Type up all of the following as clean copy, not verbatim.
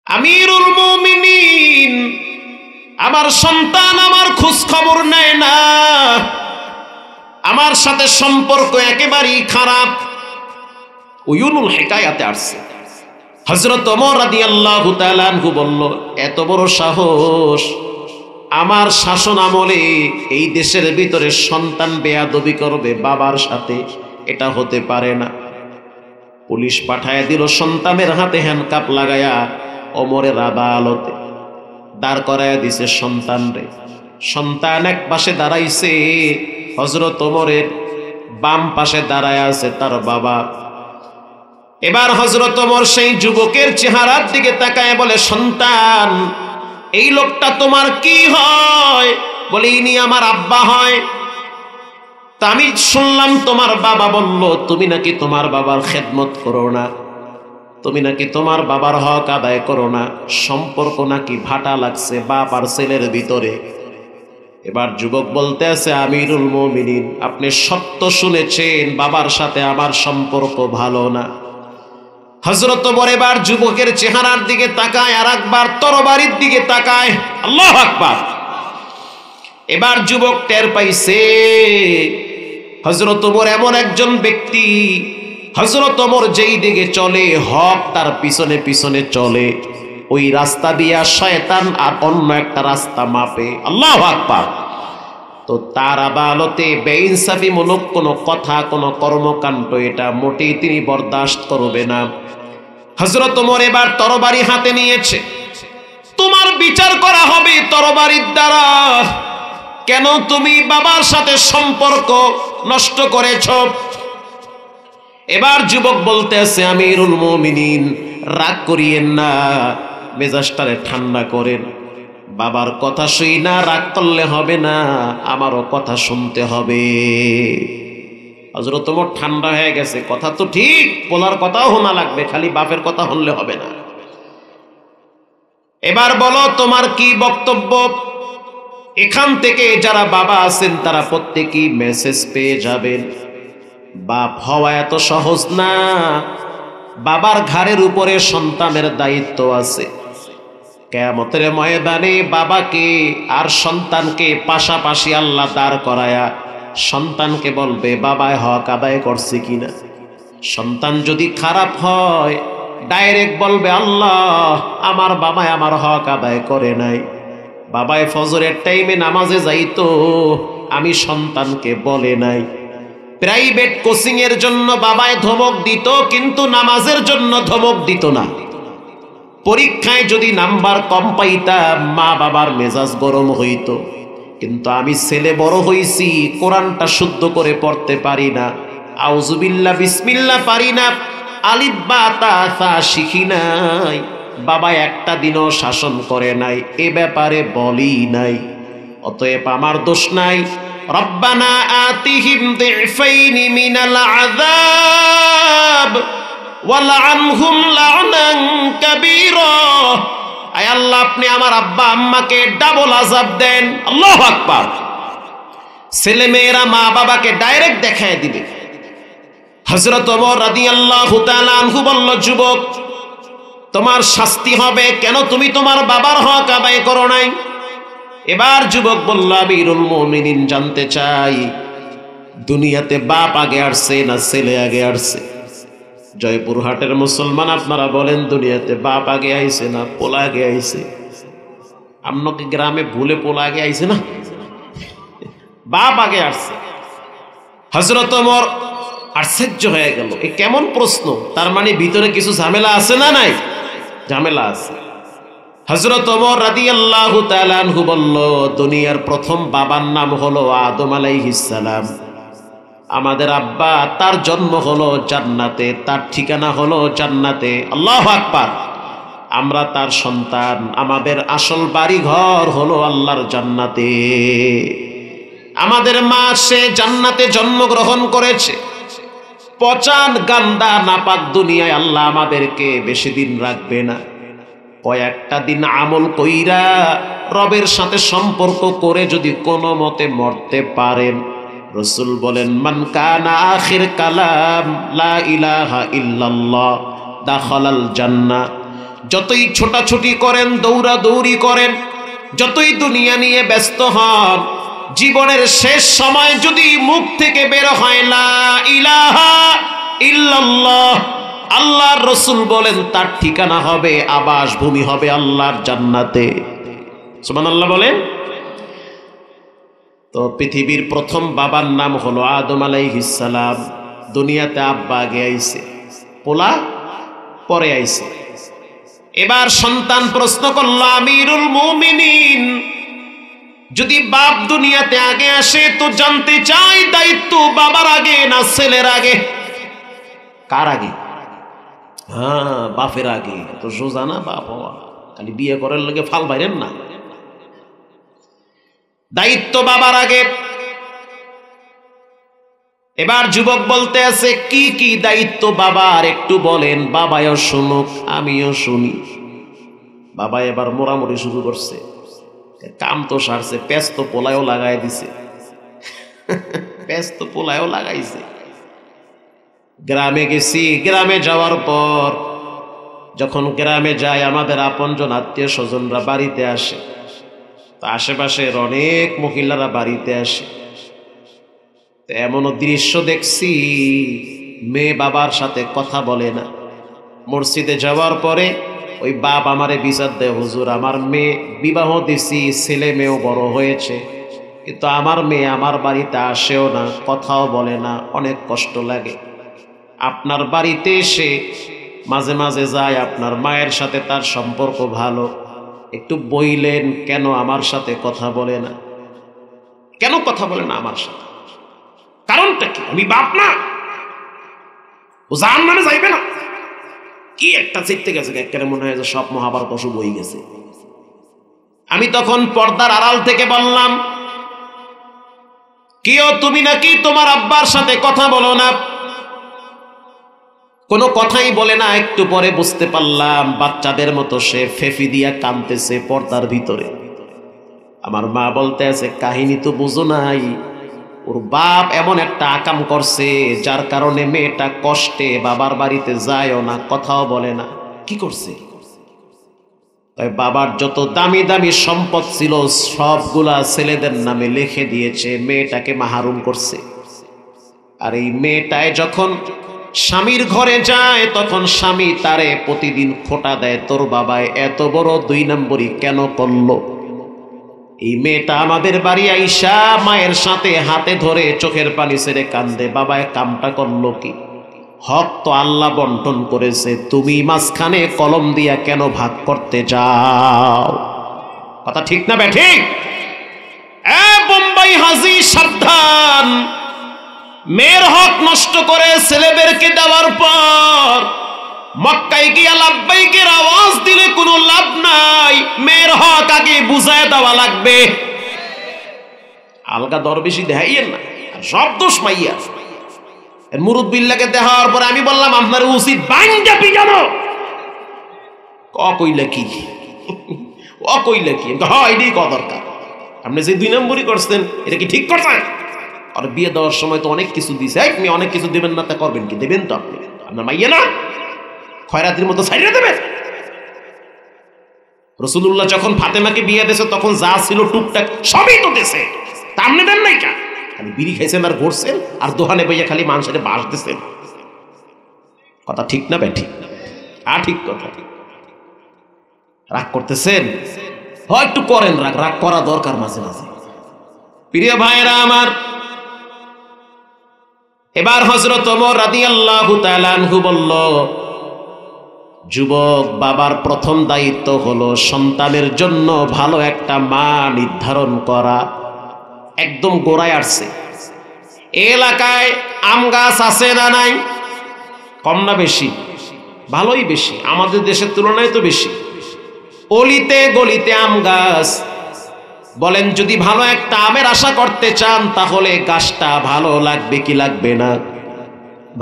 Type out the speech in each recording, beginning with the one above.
আমিরুল মুমিনিন আমার সন্তান আমার খোঁজ খবর নেয় না, আমার সাথে সম্পর্ক একেবারেই খারাপ। উয়ুনুল হিকায়াতে আসছে হযরত ওমর রাদিয়াল্লাহু তাআলা আনহু বলল, এত বড় সাহস, আমার শাসন আমলে এই দেশের ভিতরে সন্তান বেয়াদবি করবে বাবার সাথে, এটা হতে পারে না। পুলিশ পাঠায় দিল, সন্তানের হাতে হ্যান্ডকাপ লাগায়া ওমরের আদালতে দাঁড় করায়া দিছে সন্তানরে। সন্তান এক পাশে দাঁড়াইছে, হযরত ওমরের বাম পাশে দাঁড়ায় আছে তার বাবা। এবার হযরত ওমর সেই যুবকের চেহারার দিকে তাকায় বলে, সন্তান, এই লোকটা তোমার কি হয়? বলে, ইনি আমার আব্বা হয়। তা আমি শুনলাম তোমার বাবা বলল তুমি নাকি তোমার বাবার খেদমত করো না, তুমি নাকি তোমার বাবার হক আদায় করো না, সম্পর্ক নাকি ভাটা লাগছে বাপ আর ছেলের ভিতরে। এবার যুবক বলতে আছে, আমিরুল মুমিনিন, আপনি সত্য শুনেছেন, বাবার সাথে আমার সম্পর্ক ভালো না। হযরত ওমর এবার যুবকের চেহারার দিকে তাকায়, আর একবার তরবারির দিকে তাকায়। আল্লাহু আকবার। এবার যুবক টের পাইছে হযরত ওমর এমন একজন ব্যক্তি, হযরত ওমর যেই দিকে চলে হক তার পিছনে পিছনে চলে, ওই রাস্তা দিয়া শয়তান আর অন্য একটা রাস্তা মাপে। আল্লাহু আকবার। তো তার আদালতে বেইনসাফিমূলক কোনো কথা, কোনো কর্মকাণ্ড এটা মোটেই তিনি বরদাস্ত করবে না। হযরত ওমর এবার তরবারি হাতে নিয়েছে, তোমার বিচার করা হবে তরবারির দ্বারা। কেন তুমি বাবার সাথে সম্পর্ক নষ্ট করেছ? এবার যুবক বলতে আছে, আমিরুল মুমিনিন, রাগ করিয়েন না, মেজাজটারে ঠান্ডা করেন। বাবার কথা শুই না রাগ করলে হবে না, আমারও কথা শুনতে হবে। হযরত ওমর ঠান্ডা হয়ে গেছে, কথা তো ঠিক, বলার কথাও শোনা লাগবে, খালি বাপের কথা শুনলে হবে না। এবার বলো তোমার কি বক্তব্য? এখান থেকে যারা বাবা আছেন তারা প্রত্যেকেই মেসেজ পেয়ে যাবেন, বাপ হওয়া এত সহজ না। বাবার ঘাড়ের উপরে সন্তানের দায়িত্ব আছে। কিয়ামতের ময়দানে বাবাকে আর সন্তানকে পাশাপাশি আল্লাহ দাঁড় করায়া সন্তানকে বলবে, বাবায় হক আদায় করছে কিনা। সন্তান যদি খারাপ হয় ডাইরেক্ট বলবে, আল্লাহ, আমার বাবায় আমার হক আদায় করে নাই। বাবায় ফজরের টাইমে নামাজে যাইতো, আমি সন্তানকে বলে নাই। প্রাইভেট কোচিং এর জন্য বাবায় ধমক দিত, কিন্তু নামাজের জন্য ধমক দিত না। পরীক্ষায় যদি নাম্বার কম পাইতাম মা বাবার মেজাজ গরম হইতো, কিন্তু আমি ছেলে বড় হইছি, কোরআনটা শুদ্ধ করে পড়তে পারি না, আউযুবিল্লাহ বিসমিল্লাহ পারি না, আলিফ বা তা সা শিখি নাই, বাবা একটা দিনও শাসন করে নাই, এ ব্যাপারে বলি নাই, অতএব আমার দোষ নাই। রব্বানা আতিহিম দিফাইনি মিনাল আযাব ওয়ালআনহুম লা'নান কাবীরা। আয় আল্লাহ, আপনি আমার আব্বা আম্মাকে ডাবল আযাব দেন। আল্লাহু আকবার। ছেলে মেয়েরা মা বাবাকে ডাইরেক্ট দেখায় দিবে। হযরত ওমর রাদিয়াল্লাহু তাআলা আনহু বলল, যুবক, তোমার শাস্তি হবে, কেন তুমি তোমার বাবার হক আদায় করো নাই? এবার যুবক বলল, আমিরুল মুমিনিন, জানতে চাই দুনিয়াতে বাপ আগে আসছে না ছেলে আগে আসছে? জয়পুরহাটের মুসলমান, আপনারা বলেন, দুনিয়াতে বাপ আগে আইছে না পোলা আগে আইছে? আপনাকে গ্রামে ভুলে পোলা আগে আইছে না, বাপ আগে আসছে। হযরত ওমর আশ্চর্য হয়ে গেল, এ কেমন প্রশ্ন? তার মানে ভিতরে কিছু ঝামেলা আছে না নাই? ঝামেলা আছে। হযরত ওমর রাদিয়াল্লাহু তাআলা আনহু বলল, দুনিয়ার প্রথম বাবার নাম হলো আদম আলাইহিস সালাম। আমাদের আব্বা, তার জন্ম হলো জান্নাতে, তার ঠিকানা হলো জান্নাতে। আল্লাহু আকবার। আমরা তার সন্তান, আমাদের আসল বাড়ি ঘর হলো আল্লাহর জান্নাতে। আমাদের মা সে জান্নাতে জন্মগ্রহণ করেছে। পচান গান্দা নাপাক দুনিয়ায় আল্লাহ আমাদেরকে বেশি দিন রাখবে না। কয়েকটা দিন আমল কইরা রবের সাথে সম্পর্ক করে যদি কোনো মতে মরতে পারেন, রাসূল বলেন, মান কানা আখির কালাম লা ইলাহা ইল্লাল্লাহ দাখালাল জান্নাহ যতই ছোটাছুটি করেন, দৌড়াদৌড়ি করেন, যতই দুনিয়া নিয়ে ব্যস্ত হন, জীবনের শেষ সময় যদি মুখ থেকে বের হয় লা ইলাহা ইল্লাল্লাহ, আল্লাহর রাসূল বলেন তার ঠিকানা হবে, আবাস ভূমি হবে আল্লাহর জান্নাতে। সুবহানাল্লাহ বলেন। তো পৃথিবীর প্রথম বাবার নাম হলো আদম আলাইহিস সালাম। দুনিয়াতে আব্বা আগে আইছে, পোলা পরে আইছে। এবার সন্তান প্রশ্ন করল, আমিরুল মুমিনিন, যদি বাপ দুনিয়াতে আগে আসে তো জানতে চাই দায়িত্ব বাবার আগে না ছেলের আগে? কার আগে? হ্যাঁ, বাপের আগে। তো সোজা না বাপ হওয়া, খালি বিয়ে করার লাগে ফাল বাইরেন না। দায়িত্ব বাবার আগে। এবার যুবক বলতে আছে, কি কি দায়িত্ব বাবার একটু বলেন, বাবাও শুনুক আমিও শুনি। বাবা এবার মোড়ামুড়ি শুরু করছে, কাম তো সারছে, পেঁচ তো পোলায়ও লাগাই দিছে, পেঁচ তো পোলায়ও লাগাইছে। গ্রামে গেছি, গ্রামে যাওয়ার পর যখন গ্রামে যাই, আমাদের আপনজন আত্মীয় স্বজনরা বাড়িতে আসে, তো আশেপাশের অনেক মহিলারা বাড়িতে আসে। এমনও দৃশ্য দেখছি, মেয়ে বাবার সাথে কথা বলে না। মসজিদে যাওয়ার পরে ওই বাপ আমারে বিচার দেয়, হুজুর আমার মেয়ে বিবাহ দিছি, ছেলে মেয়েও বড় হয়েছে, কিন্তু আমার মেয়ে আমার বাড়িতে আসেও না, কথাও বলে না, অনেক কষ্ট লাগে। আপনার বাড়িতে এসে মাঝে মাঝে যায়, আপনার মায়ের সাথে তার সম্পর্ক ভালো, একটু বইলেন কেন আমার সাথে কথা বলে না, কেন কথা বলে না আমার সাথে? কারণটা কি? আমি বাপ না? ও জান মানে যাইবে না? কি একটা চিত্তে গেছে, একেবারে মনে হয় যে সব মহাভারত অশুভ হয়ে গেছে। আমি তখন পর্দার আড়াল থেকে বললাম, কিও তুমি নাকি তোমার আব্বার সাথে কথা বলো না? কোনো কথাই বলে না। একটু পরে বুঝতে পারলাম বাচ্চাদের মতো সে ফেফি দিয়া কাঁদতেছে পর্দার ভিতরে। আমার মা বলতে আছে, কাহিনী তো বুঝো নাই, ওর বাপ এমন একটা আকাম করছে যার কারণে মেয়েটা কষ্টে বাবার বাড়িতে যায়ও না, কথাও বলে না। কি করছে? তাই বাবার যত দামি দামি সম্পদ ছিল সবগুলা ছেলেদের নামে লিখে দিয়েছে, মেয়েটাকে মাহরুম করছে। আর এই মেয়েটায় যখন স্বামীর ঘরে যায় তখন স্বামী তারে প্রতিদিন খোঁটা দেয়, তোর বাবায় এত বড় 2 নম্বরই কেন করলো? এই মেয়েটা আমাদের বাড়ি আইসা মায়ের সাথে হাতে ধরে চোখের পানি ছেড়ে কান্দে, বাবায় কামটা করলো কি? হক তো আল্লাহ বন্টন করেছে, তুমি মাঝখানে কলম দিয়া কেন ভাগ করতে যাও? কথা ঠিক না বেঠিক? বোম্বাই হাজি সাবধান, মেয়ের হক নষ্ট করে ছেলেদেরকে দেওয়ার পর মক্কায় গিয়া লাব্বাইকের আওয়াজ দিলে কোনো লাভ নাই, মেয়ের হক আগে বুঝায় দেওয়া লাগবে। আলগা দরবেশি দেখাইয়েন না, সব দোষ মাইয়া। মুরুব্বিল্লাকে দেখার পরে আমি বললাম, আপনার উচিত বাঙ্গা পিজানো। কইলে কি ও কইলে কি? হয় এটাই ক দরকার। আপনি যে 2 নম্বরই করছেন এটা কি ঠিক করছেন? আর বিয়ে দেওয়ার সময় তো অনেক কিছু দিছে, আপনি অনেক কিছু দেবেন না, তা করবেন কি? দেবেন তো আপনি, আপনার মাইয়া না খয়রাতির মতো ছাইড়া দেবেন। রাসূলুল্লাহ যখন ফাতেমাকে বিয়ে দিয়েছে তখন যা ছিল টুকটাক সবই তো দিয়েছে, তা আপনি দেন নাই কেন? খালি বিড়ি খাইছেন আর ঘুরছেন আর দোকানে বইয়া খালি মানুষের বাস দিচ্ছেন। কথা ঠিক না বেঠি? ঠিক কথা। রাগ করতেছেন, হয় একটু করেন, রাগ রাগ করা দরকার মাঝে মাঝে। প্রিয় ভাইরা আমার, এবার হযরত ওমর রাদিয়াল্লাহু তাআলা আনহু বলল, যুবক, বাবার প্রথম দায়িত্ব হলো সন্তানের জন্য ভালো একটা মা নির্ধারণ করা। একদম গোড়ায় আসছে। এলাকায় আম গাছ আছে না নাই? কম না বেশি? ভালোই বেশি, আমাদের দেশের তুলনায় তো বেশি। অলিতে গলিতে আম গাছ। বলেন, যদি ভালো একটা আমের আশা করতে চান তাহলে গাছটা ভালো লাগবে কি লাগবে না?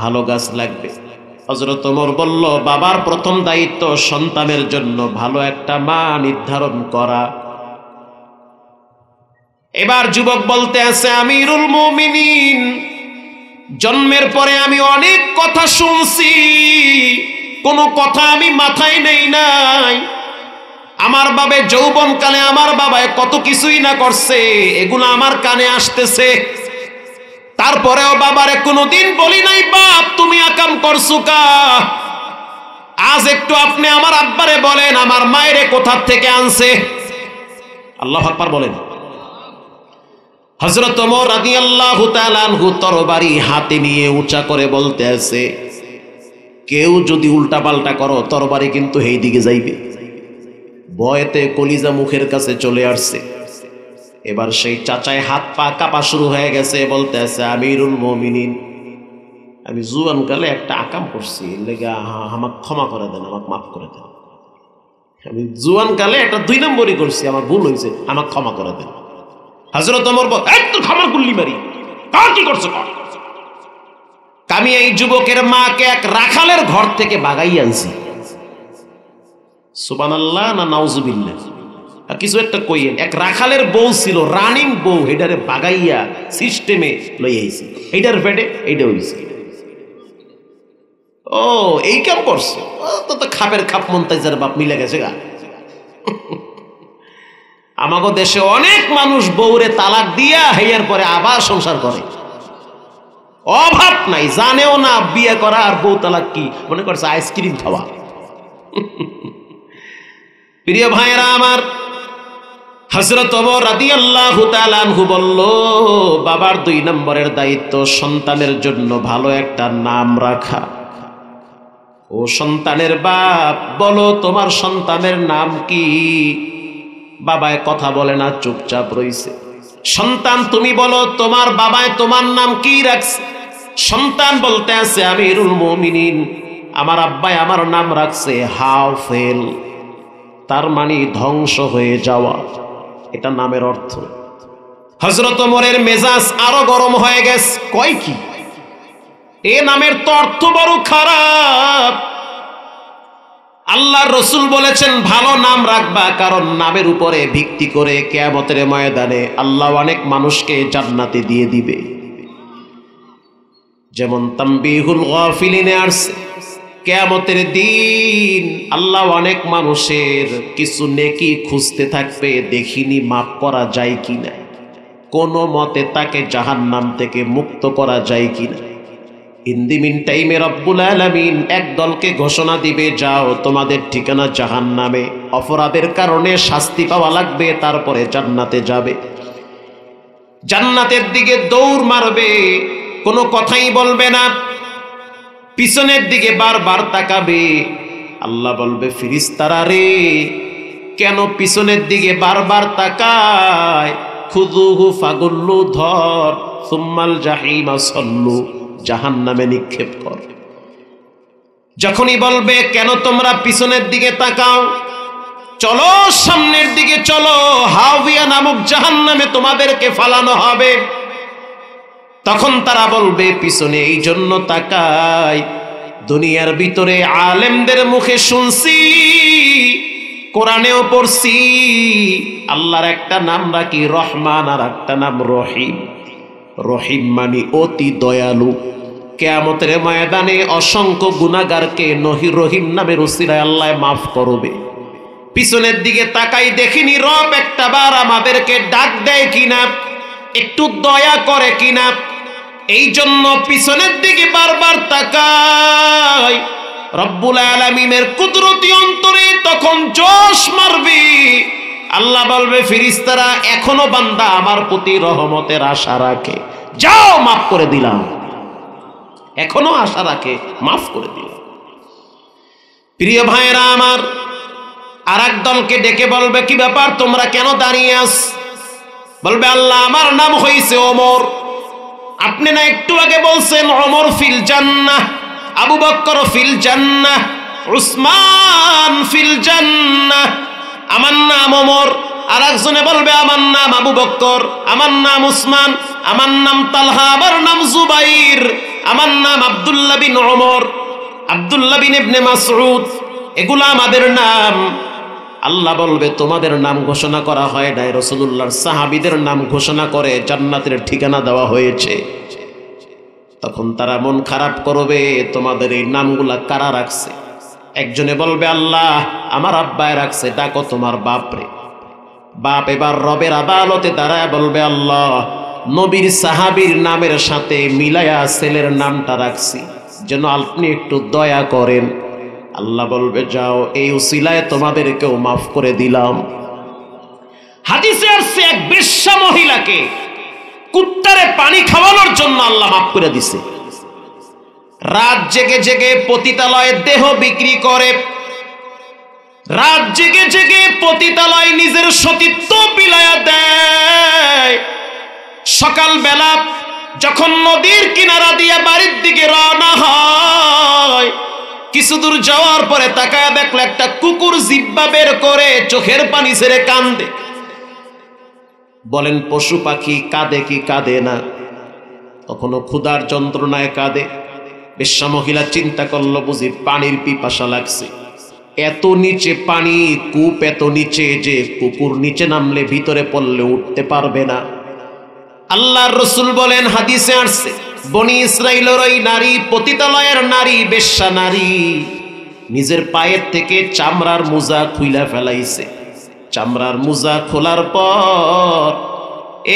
ভালো গাছ লাগবে। হযরত ওমর বলল, বাবার প্রথম দায়িত্ব সন্তানের জন্য ভালো একটা মা নির্ধারণ করা। এবার যুবক বলতে আছে, আমিরুল মুমিনিন, জন্মের পরে আমি অনেক কথা শুনছি, কোনো কথা আমি মাথায় নেই নাই। আমার বাবে যৌবনকালে আমার বাবায় কত কিছুই না করছে, এগুলো আমার কানে আসতেছে। তারপরেও বাবারে কোনোদিন বলি নাই বাপ তুমি আকাম করছো কা। আজ একটু আপনি আমার আব্বারে বলেন আমার মায়েরে কোথা থেকে আনছে। আল্লাহু আকবার বলেন। হযরত ওমর রাদিয়াল্লাহু তাআলা আনহু তরবারি হাতে নিয়ে উঁচা করে বলতে আছে, কেউ যদি উল্টা পাল্টা করো তরবারি কিন্তু এই দিকে যাইবে। ভয়েতে কলিজা মুখের কাছে চলে আসছে। এবার সেই চাচায় হাত পা কাঁপা শুরু হয়ে গেছে, বলতে আছে আমিরুল মুমিনিন, আমি জুয়ান কালে একটা আকাম করছি, লেগা আমাকে ক্ষমা করে দেন, আমাকে মাফ করে দেন। আমি জুয়ান কালে একটা 2 নম্বরই করছি, আমার ভুল হয়েছে, আমাকে ক্ষমা করে দেন। হযরত ওমর বল, এই তো ক্ষমার গুল্লি মারি, কার কি করছো কর। আমি এই যুবকের মাকে এক রাখালের ঘর থেকে বাগাই আনছি। সুবহানাল্লাহ না নাউজুবিল্লাহ, কিছু একটা কইয়েন। এক রাখালের বউ ছিল, রানিং বউ, এটারে বাগাইয়া সিস্টেমে লই আইছি, এইটার পেটে এইটা হইছে। ও এই কাম করছো, তো খাপের খাপ মন্তাইজার বাপ মিলে গেছে গা। আমাগো দেশে অনেক মানুষ বউরে তালাক দিয়া হেয়ার পরে আবার সংসার করে, অভাব নাই, জানেও না বিয়ে করা আর বউ তালাক কি, মনে করছে আইসক্রিম খাওয়া। প্রিয় ভাইরা আমার, হযরত ওমর রাদিয়াল্লাহু তাআলা আনহু বলল, বাবার 2 নম্বরের দায়িত্ব সন্তানের জন্য ভালো একটা নাম রাখা। ও সন্তানের বাপ, বলো তোমার সন্তানের নাম কি? বাবায় কথা বলে না, চুপচাপ রইছে। সন্তান তুমি বলো তোমার বাবায় তোমার নাম কি রাখছে? সন্তান বলতে আছে আমিরুল মুমিনিন, আমার আব্বায় আমার নাম রাখছে হাফেল, তার মানে ধ্বংস হয়ে যাওয়া, এটা নামের অর্থ। হযরত ওমরের মেজাজ আরো গরম হয়ে গেছে, কয় কি এ নামের তো অর্থ বড় খারাপ। আল্লাহর রাসূল বলেছেন ভালো নাম রাখবা, কারণ নামের উপরে ভিত্তি করে কিয়ামতের ময়দানে আল্লাহ অনেক মানুষকে জান্নাতে দিয়ে দিবে। যেমন তানবীহুল গাফিলিনে আসছে, কিয়ামতের দিন আল্লাহ অনেক মানুষের কিছু নেকি খুঁজতে থাকবে, দেখিনি মাফ করা যায় কিনা, কোনো মতে তাকে জাহান্নাম থেকে মুক্ত করা যায় কিনা। ইন দি মিন টাইমে রব্বুল আলামিন এক দলকে ঘোষণা দিবে, যাও তোমাদের ঠিকানা জাহান্নামে, অপরাধের কারণে শাস্তি পাওয়া লাগবে, তারপরে জান্নাতে যাবে। জান্নাতের দিকে দৌড় মারবে, কোনো কথাই বলবে না, পিছনের দিকে বারবার তাকাবে। আল্লাহ বলবে ফেরেশতারা রে, কেন পিছনের দিকে বারবার তাকায়? খুযুহু ফাগুল্লু, ধর, সুম্মাল জাহিমা সল্লু, জাহান্নামে নিক্ষেপ কর। যখনই বলবে কেন তোমরা পিছনের দিকে তাকাও, চলো সামনের দিকে চলো, হাওয়া নামক জাহান্নামে তোমাদেরকে ফালানো হবে। তখন তারা বলবে পিছনে এই জন্য তাকাই, দুনিয়ার ভিতরে আলেমদের মুখে শুনছি, কোরআনেও পড়ছি, আল্লাহর একটা নাম নাকি রহমান আর একটা নাম রহিম। রহিম মানে অতি দয়ালু। কিয়ামতের ময়দানে অসংখ্য গুনাহগারকে রহিম নামের উসিলায় আল্লাহ মাফ করবে। পিছনের দিকে তাকাই, দেখিনি রব একটা বার আমাদেরকে ডাক দেয় কিনা, একটু দয়া করে কিনা, এই জন্য পিছনের দিকে বারবার তাকাই। রব্বুল আলামিনের কুদরতি অন্তরে তখন জোশ মারবে। আল্লাহ বলবে ফেরেশতারা এখনো বান্দা আমার প্রতি রহমতের আশা রাখে, যাও মাফ করে দিলাম, এখনো আশা রাখে, মাফ করে দিলাম। প্রিয় ভাইরা আমার, আর এক দলকে ডেকে বলবে কি ব্যাপার, তোমরা কেন দাঁড়িয়ে আস? বলবে আল্লাহ আমার নাম হইছে ওমর, আপনি না একটু আগে বলছেন ওমর ফিল জান্নাহ, আবু বকর ফিল জান্নাহ, উসমান ফিল জান্নাহ, আমার নাম ওমর। আর একজনে বলবে আমার নাম আবু বকর, আমার নাম উসমান, আমার নাম তালহা, আমার নাম জুবাইর, আমার নাম আব্দুল্লাহ বিন ওমর, আব্দুল্লাহ বিন ইবনে মাসউদ, এগুলো আমাদের নাম। আল্লাহ বলবে তোমাদের নাম ঘোষণা করা হয় নাই, রাসূলুল্লাহর সাহাবীদের নাম ঘোষণা করে জান্নাতের ঠিকানা দেওয়া হয়েছে। তখন তারা মন খারাপ করবে, তোমাদের এই নামগুলা কারা রাখছে? একজনে বলবে আল্লাহ আমার আব্বায় রাখছে, ডাকো তোমার বাপরে। বাপ এবার রবের আদালতে দাঁড়ায় বলবে আল্লাহ নবীর সাহাবীর নামের সাথে মিলায়া ছেলের নামটা রাখছি, যেন আপনি একটু দয়া করেন। আল্লাহ বলবে যাও, এই উসিলায় তোমাদেরকেও মাফ করে দিলাম। হাদিসে আসছে এক বেশ্যা মহিলাকে কুত্তারে পানি খাওয়ানোর জন্য আল্লাহ মাফ করে দিছে। রাত জেগে জেগে পতিতালয়ে দেহ বিক্রি করে, রাত জেগে জেগে পতিতালয় নিজের সতীত্ব বিলায়া দেয়। সকালবেলা যখন নদীর কিনারা দিয়ে বাড়ির দিকে রওনা হয়, কিছু দূর যাওয়ার পরে তাকায় দেখলো একটা কুকুর জিহ্বা বের করে চোখের পানি ছেড়ে কান্দে। বলেন পশু পাখি কাঁদে কি কাঁদে না? কখনো ক্ষুধার যন্ত্রণায় কাঁদে। বেশ্যা মহিলা চিন্তা করলো বুঝি পানির পিপাসা লাগছে। এত নিচে পানি, কূপ এত নিচে যে কুকুর নিচে নামলে ভিতরে পড়লে উঠতে পারবে না। আল্লাহর রাসূল বলেন হাদিসে আসছে, বনি ইসরাইলের ওই নারী, পতিতালয়ের নারী, বেশ্যা নারী নিজের পায়ের থেকে চামড়ার মোজা খুইলা ফেলাইছে। চামড়ার মোজা খোলার পর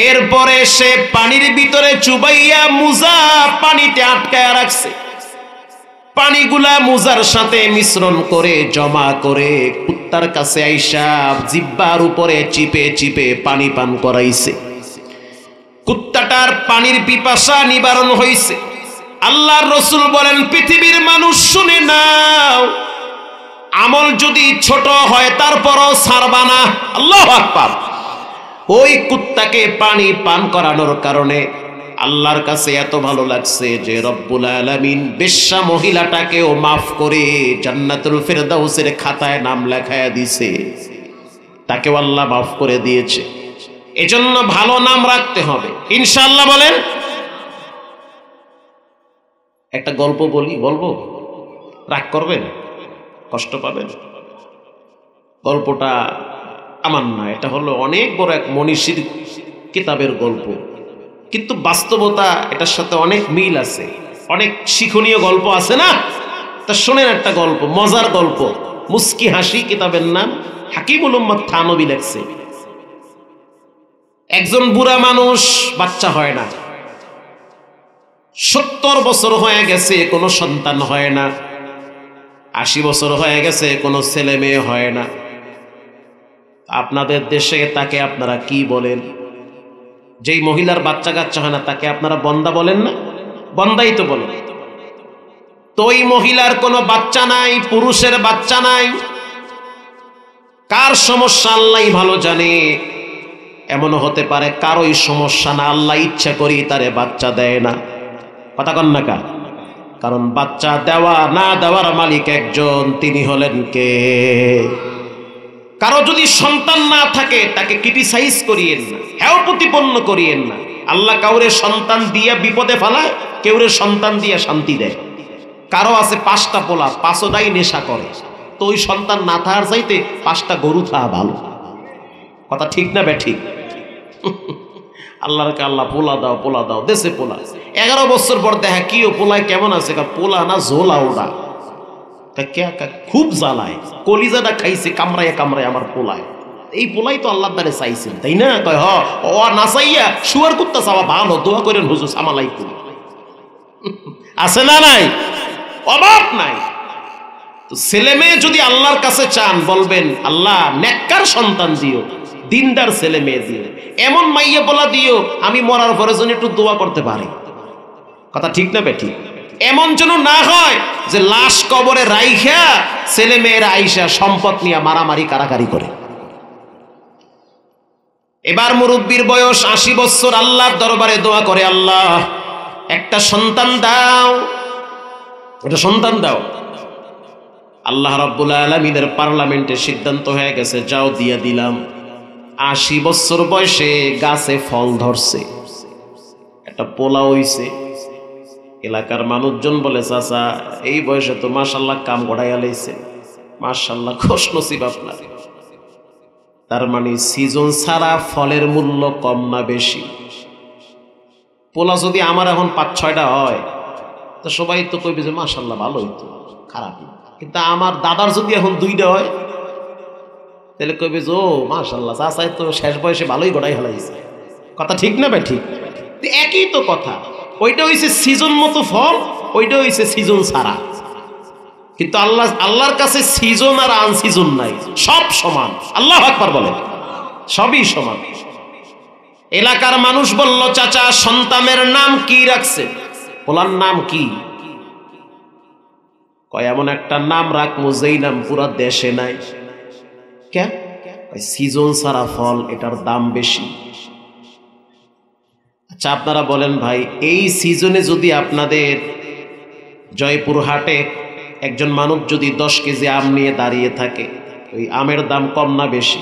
এরপরে সে পানির ভিতরে চুবাইয়া মোজা পানিতে আটকায়া রাখছে। পানিগুলা মোজার সাথে মিশ্রণ করে জমা করে কুত্তার কাছে আইসা জিহ্বার উপরে চিপে চিপে পানি পান করাইছে। কুত্তাটার পানির পিপাসা নিবারণ হইছে। আল্লাহর রাসূল বলেন পৃথিবীর মানুষ শুনে নাও, আমল যদি ছোট হয় তারপরও ছাড়বা না। আল্লাহু আকবার। ওই কুত্তাকে পানি পান করানোর কারণে আল্লাহর কাছে এত ভালো লাগছে যে রব্বুল আলামিন বেশ্যা মহিলাটাকেও মাফ করে জান্নাতুল ফেরদাউসের খাতায় নাম লেখায়া দিয়েছে। তাকেও আল্লাহ মাফ করে দিয়েছে। এজন্য ভালো নাম রাখতে হবে ইনশাআল্লাহ। বলেন একটা গল্প বলি, বলবো? রাগ করবেন? কষ্ট পাবেন? গল্পটা আমার না, এটা হলো অনেক বড় এক মনীষীর কিতাবের গল্প, কিন্তু বাস্তবতা এটার সাথে অনেক মিল আছে, অনেক শিক্ষণীয় গল্প আছে না? তা শোনেন একটা গল্প, মজার গল্প। মুস্কি হাসি কিতাবের নাম, হাকিমুল উম্মাত থানবী লেখছে। একজন বুড়া মানুষ, বাচ্চা হয় না, 70 বছর হয়ে গেছে কোনো সন্তান হয় না, 80 বছর হয়ে গেছে কোনো ছেলে মেয়ে হয় না। আপনাদের দেশে তাকে আপনারা কি বলেন? যেই মহিলার বাচ্চা কাচ্চা হয় না তাকে আপনারা বন্দা বলেন না? বন্দাই তো বলেন। তো ওই মহিলার কোনো বাচ্চা নাই, পুরুষের বাচ্চা নাই। কার সমস্যা আল্লাহ ভালো জানে। এমনও হতে পারে কারোই সমস্যা না, আল্লাহ ইচ্ছা করি তারে বাচ্চা দেয় না। কথা কন না কার? কারণ বাচ্চা দেওয়া না দেওয়ার মালিক একজন, তিনি হলেন কে? কারো যদি সন্তান না থাকে তাকে ক্রিটিসাইজ করিয়েন না, হেয় প্রতিপন্ন করিয়েন না। আল্লাহ কাউরে সন্তান দিয়া বিপদে ফেলায়, কেউরে সন্তান দিয়া শান্তি দেয়। কারো আছে 5টা পোলা, 5টাই নেশা করে, তো ওই সন্তান না থাকার চাইতে 5টা গরু থাকা ভালো। কথা ঠিক না বেঠিক? আল্লাহকে আল্লাহ পোলা দাও, পোলা দাও, দেশে পোলা। 11 বছর পর দেখা কি ও পোলায় কেমন আছে? পোলা না ঝোলা ওটা, খুব জ্বালায়, কলিজাটা খাইছে কামড়ায় কামড়ায় আমার পোলায়। এই পোলাই তো আল্লাহর দ্বারে চাইছেন, তাই না? কয় হ, ও না চাইয়া শুয়ার কুত্তা চাওয়া ভালো, দোয়া করেন হুজুর সামালাইকুম। আছে না নাই? অভাব নাই। তো ছেলে মেয়ে যদি আল্লাহর কাছে চান, বলবেন আল্লাহ নেককার সন্তান দিও, দিনদার ছেলে মেয়ে দিও, এমন মাইয়া বলা দিও আমি মরার পরে যেন একটু দোয়া করতে পারি। কথা ঠিক না বেঠিক? এমন যেন না হয় যে লাশ কবরে রাইখা ছেলে মেয়েরা আইসা সম্পদ নিয়ে মারামারি কারাকারি করে। এবার মুরব্বীর বয়স 80 বছর, আল্লাহর দরবারে দোয়া করে, আল্লাহ একটা সন্তান দাও, একটা সন্তান দাও। আল্লাহ রাব্বুল আলামিনের পার্লামেন্টে সিদ্ধান্ত হয়ে গেছে, যাও দিয়া দিলাম। 80 বছর বয়সে গাছে ফল ধরছে, একটা পোলা হইছে। এলাকার মানুষজন বলে, চাচা এই বয়সে তো মাশাআল্লাহ কাম গড়াইয়া লাইছে, মাশাআল্লাহ খুশ নসিব আপনার। তার মানে সিজন ছাড়া ফলের মূল্য কম না বেশি? পোলা যদি আমার এখন 5-6টা হয় তো সবাই তো কইবে যে মাশাআল্লাহ ভালো হইতো, খারাপ না। কিন্তু আমার দাদার যদি এখন 2টা হয় তাহলে কইবে যে ও মাশাআল্লাহ চাচাই তো শেষ বয়সে ভালোই গড়াই ফেলাইছে। কথা ঠিক না ভাই? ঠিক। একই তো কথা, ওইটা হইছে সিজন মতো ফল, ওইটা হইছে সিজন ছাড়া। কিন্তু আল্লাহর কাছে সিজন আর আনসিজন নাই, সব সমান। আল্লাহু আকবার বলেন, সবই সমান। এলাকার মানুষ বলল, চাচা সন্তানের নাম কি রাখছে? পোলার নাম কি? কয় এমন একটা নাম রাখবো যেই নাম পুরা দেশে নাই। কে? সিজন ছাড়া ফল, এটার দাম বেশি। আচ্ছা আপনারা বলেন ভাই, এই সিজনে যদি আপনাদের জয়পুর হাটে একজন মানুষ যদি 10 কেজি আম নিয়ে দাঁড়িয়ে থাকে, ওই আমের দাম কম না বেশি?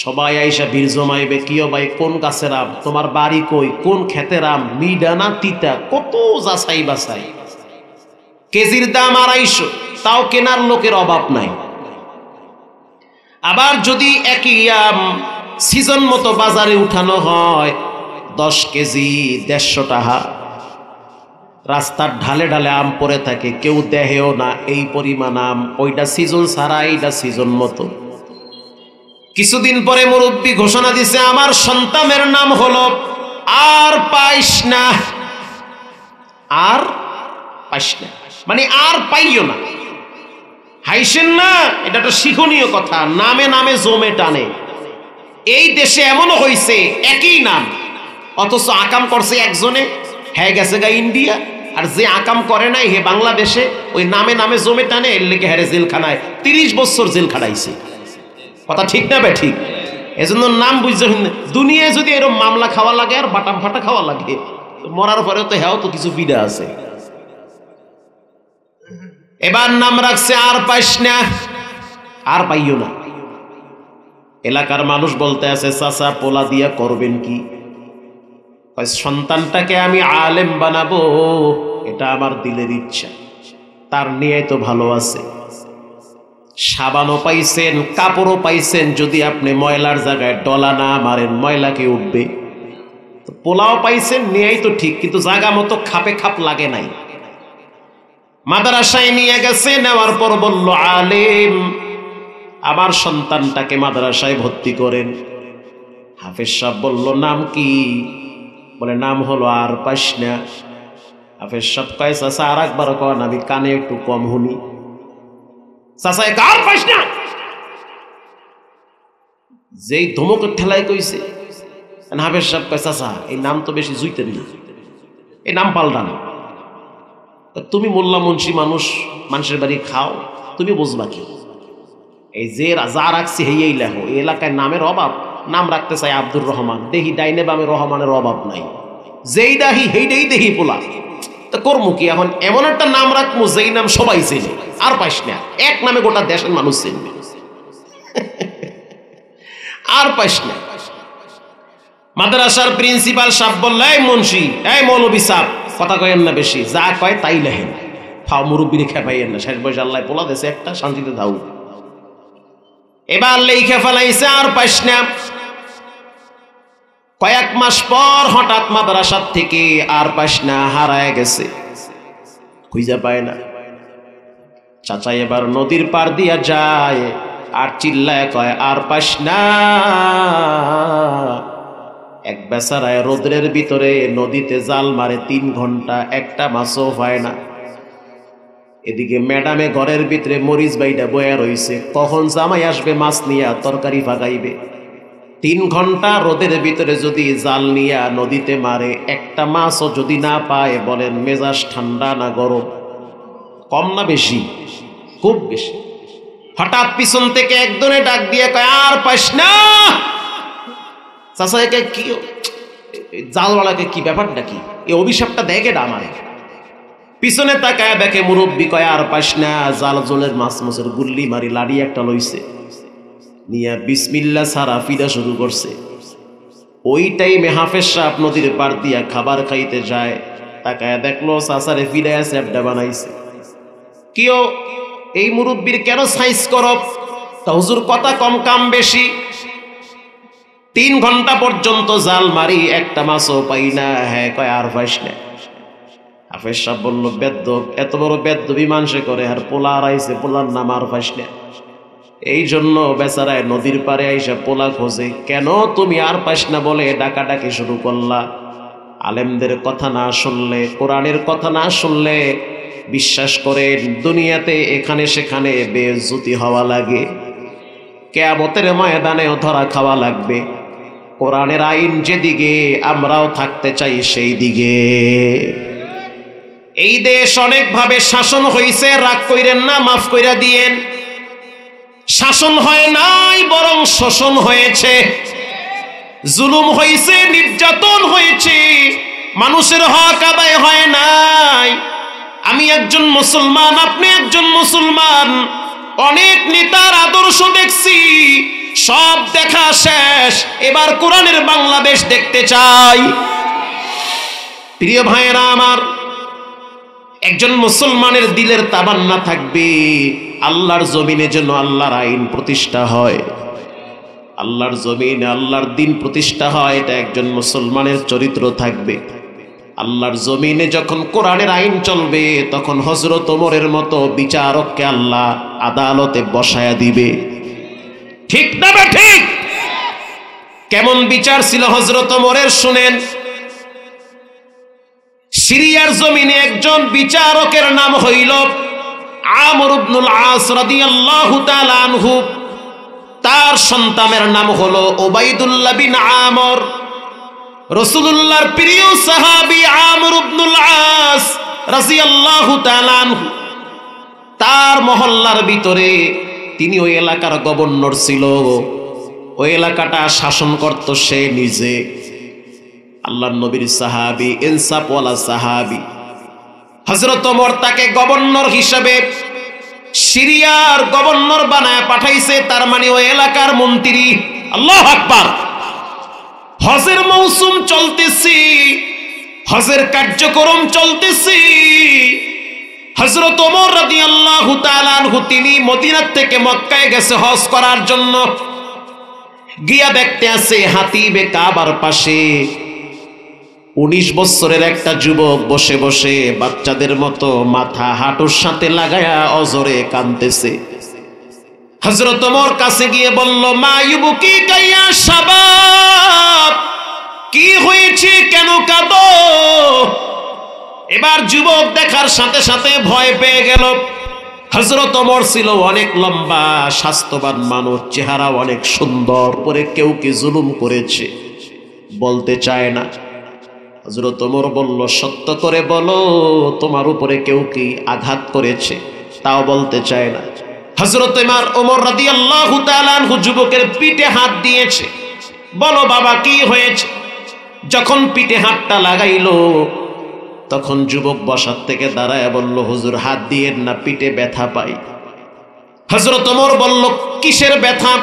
সবাই আইসা ভিড় জমাইবে, কিও ভাই কোন গাছের আম, তোমার বাড়ি কই, কোন ক্ষেতের আম, মিডা না তিতা, কত যাচাই বাছাই। কেজির দাম 250, তাও কেনার লোকের অভাব নাই। আবার যদি একই আম সিজন মতো বাজারে উঠানো হয় 10 কেজি 150 টাকা, রাস্তার ঢালে ঢালে আম পড়ে থাকে, কেউ দেহেও না এই পরিমাণ আম। ওইটা সিজন ছাড়া, এইটা সিজন মতো। কিছুদিন পরে মুরব্বী ঘোষণা দিছে, আমার সন্তানের নাম হলো আর পাইস না। আর পাইস না মানে আর পাইও না, হাইসেন না। এটা একটা শিক্ষণীয় কথা, নামে নামে জমে টানে। এই দেশে এমনও হয়েছে একই নাম, অথচ আকাম করছে একজনে, হ্যাঁ গেছে গা ইন্ডিয়া, আর যে আকাম করে নাই হে বাংলাদেশে। ওই নামে নামে জমে টানে, এর লেগে হ্যারে জেলখানায় 30 বছর জেল খাটাইছে। কথা ঠিক না বে? ঠিক। এজন্য নাম বুঝতে, দুনিয়ায় যদি এরকম মামলা খাওয়া লাগে আর বাটাম ফাটা খাওয়া লাগে, মরার পরেও তো হ্যাঁ তো কিছু বিড়া আছে। এবার নাম রাখছে আর পাইস না, আর পাইও না। এলাকার মানুষ বলতে আছে, চাচা পোলা দিয়া করবেন কি? সন্তানটাকে আমি আলেম বানাবো, এটা আমার দিলের ইচ্ছা। তার নিয়ে তো ভালো আছে, সাবানও পাইছেন, কাপড়ও পাইছেন। যদি আপনি ময়লার জায়গায় ডলা না মারেন, ময়লা কে উঠবে? পোলাও পাইছেন, নিয়েই তো ঠিক, কিন্তু জায়গা মতো খাপে খাপ লাগে নাই। মাদ্রাসায় নিয়ে গেছে, নেওয়ার পর বলল, আলেম আমার সন্তানটাকে মাদ্রাসায় ভর্তি করেন। হাফেজ সাহেব বলল, নাম কি? বলে নাম হলো আর পাইস না। হাফেজ সাহেব কয়, চাচা আর একবার কন, আমি কানে একটু কম শুনি। চাচা আর পাইস না যেই ধমকের ঠেলায় কইছে, হাফেজ সাহেব কয়, চাচা এই নাম তো বেশি জুইতেন না, এই নাম পাল্টান। তুমি মোল্লা মুন্সি মানুষ, মানুষের বাড়ি খাও, তুমি বুঝবা কি? এই যে যা রাখছি হেই লেখো। এই এলাকায় নামের অভাব, নাম রাখতে চাই আব্দুর রহমান, দেখি ডাইনে বামে রহমানের অভাব নাই। যেই দাহি হেইটাই দেখি পোলা। তা করবো কি এখন? এমন একটা নাম রাখবো যেই নাম সবাই চেনে, আর পাইস না। এক নামে গোটা দেশের মানুষ চিনবে, আর পাইস না। মাদ্রাসার প্রিন্সিপাল সাহেব বলল, এই মুন্সি, এই মৌলবী সাহেব, কথা কয়েন না বেশি, যা কয় তাই লেখেন, ফাও মুরব্বীরে খেপাইয়েন না, শেষ বয়সে আল্লাহ পোলা দেশে একটা, শান্তিতে দাও। এবার লেখে ফেলাইছে আর পাইস না। কয়েক মাস পর হঠাৎ মাদ্রাসার থেকে আর পাইস না হারায় গেছে, খুঁজে পায় না। চাচা এবার নদীর পার দিয়া যায়, আর চিল্লায় কয়, আর পাইস না। এক বেচারায় রোদ্রের ভিতরে নদীতে জাল মারে 3 ঘন্টা, একটা মাছও পায় না। এদিকে ম্যাডামে ঘরের ভিতরে মরিচ বাইটা বয়া রইছে, কখন জামাই আসবে মাছ নিয়া তরকারি ভাগাইবে। 3 ঘন্টা রোদের ভিতরে যদি জাল নিয়া নদীতে মারে, একটা মাছও যদি না পায়, বলেন মেজাজ ঠান্ডা না গরম? কম না বেশি? খুব বেশি। হঠাৎ পিছন থেকে একজনে ডাক দিয়ে কয়, আর পাইস না। চাচা একে কি জালওয়ালাকে কি ব্যাপারটা কি? এই অভিশাপটা দেখে আমারে। পিছনে তাকায় দেখে মুরব্বী কয়, আর পাইস না। জাল জলের মাছ মাছের গুল্লি মারি লাড়ি একটা লইছে, নিয়া বিসমিল্লাহ ছাড়া ফিরা শুরু করছে। ওই টাইমে হাফেজ সাহেব নদীর পার দিয়া খাবার খাইতে যায়, তাকায় দেখলো চাচারে ফিরাইয়া চ্যাপটা বানাইছে। কিও এই মুরব্বীর কেন সাইজ করো? তা হুজুর কথা কম কাম বেশি, 3 ঘন্টা পর্যন্ত জাল মারি একটা মাছও পাই না। হ্যাঁ কয় আর পাইস না। হাফেজ সাহেব বলল, বেদ্যপ, এত বড় বেদ্যবি মানুষে করে, আর পোলা আইছে, পোলার নাম আর পাইস না। এই জন্য বেচারায় নদীর পারে আইসা পোলা খোঁজে। কেন তুমি আর পাইস না বলে ডাকাডাকি শুরু করলা? আলেমদের কথা না শুনলে, কোরআনের কথা না শুনলে, বিশ্বাস করেন দুনিয়াতে এখানে সেখানে বেইজ্জতি হওয়া লাগে, কিয়ামতের ময়দানেও ধরা খাওয়া লাগবে। কোরআনের আইন যেদিকে, আমরাও থাকতে চাই সেই দিকে। এই দেশ অনেকভাবে শাসন হইছে, রাগ কইরেন না, মাফ কইরা দিয়েন। শাসন হয় নাই, বরং শোষণ হয়েছে, জুলুম হয়েছে, নির্যাতন হয়েছে, মানুষের হক আদায় হয় নাই। আমি একজন মুসলমান, আপনি একজন মুসলমান, অনেক নেতার আদর্শ দেখছি, সব দেখা শেষ, এবার কোরআনের বাংলাদেশ দেখতে চাই। প্রিয় ভাইয়েরা আমার, একজন মুসলমানের দিলের তামান্না থাকবে আল্লাহর জমিনে যেন আল্লাহর আইন প্রতিষ্ঠা হয়, আল্লাহর জমিনে আল্লাহর দিন প্রতিষ্ঠা হয়, এটা একজন মুসলমানের চরিত্র থাকবে। আল্লাহর জমিনে যখন কোরআনের আইন চলবে, তখন হযরত ওমরের মতো বিচারককে আল্লাহ আদালতে বসায়া দিবে। ঠিক না ঠিক? কেমন বিচার ছিল হযরত ওমরের শুনেন। সিরিয়ার জমিনে একজন বিচারকের নাম হইল আমর ইবনুল আস রাদিয়াল্লাহু তাআলা আনহু, তার সন্তানের নাম হলো উবাইদুল্লাহ বিন আমর। রাসূলুল্লাহর প্রিয় সাহাবী আমর ইবনুল আস রাদিয়াল্লাহু তাআলা আনহু, তার মহল্লার ভিতরে তিনি ওই এলাকার গভর্নর ছিল, ওই এলাকাটা শাসন করত সে নিজে। আল্লাহর নবীর সাহাবী, ইনসাফওয়ালা সাহাবী হযরত ওমর তাকে গভর্নর হিসেবে সিরিয়ার গভর্নর বানায় পাঠাইছে, তার মানে ওই এলাকার মন্ত্রী। আল্লাহু আকবার। হজের মৌসুম চলতেছে, হজের কার্যক্রম চলতেছে। হযরত ওমর রাদিয়াল্লাহু তাআলা আনহু তিনি মদিনা থেকে মক্কায় গেছে হজ করার জন্য। গিয়া দেখতে আছে হাতিবে কাবার পাশে 19 বছরের একটা যুবক বসে বসে বাচ্চাদের মতো মাথা হাঁটুর সাথে লাগায়া অজরে কাঁদতেছে। হযরত ওমর কাছে গিয়ে বলল, মা ইউবকি কাইয়া শাবাব, কি হয়েছে, কেন কাঁদো? এবার যুবক দেখার সাথে সাথে ভয় পেয়ে গেল। হযরত ওমর ছিল অনেক লম্বা, স্বাস্থ্যবান মানুষ, চেহারা অনেক সুন্দর, পরে কেউ কি জুলুম করেছে বলতে চায় না। হযরত ওমর বলল, সত্য করে বলো, তোমার উপরে কেউ কি আঘাত করেছে? তাও বলতে চায় না। হযরত ওমর রাদিয়াল্লাহু তাআলা আনহু যুবকের পিঠে হাত দিয়েছে। বলো বাবা, কি হয়েছে? যখন পিঠে হাতটা লাগাইলো, তখন যুবক বসার থেকে দাঁড়ায় বলল, হুজুর হাত দিয়েন না, পিঠে ব্যথা পাই। হযরত ওমর বলল, কিসের ব্যথা?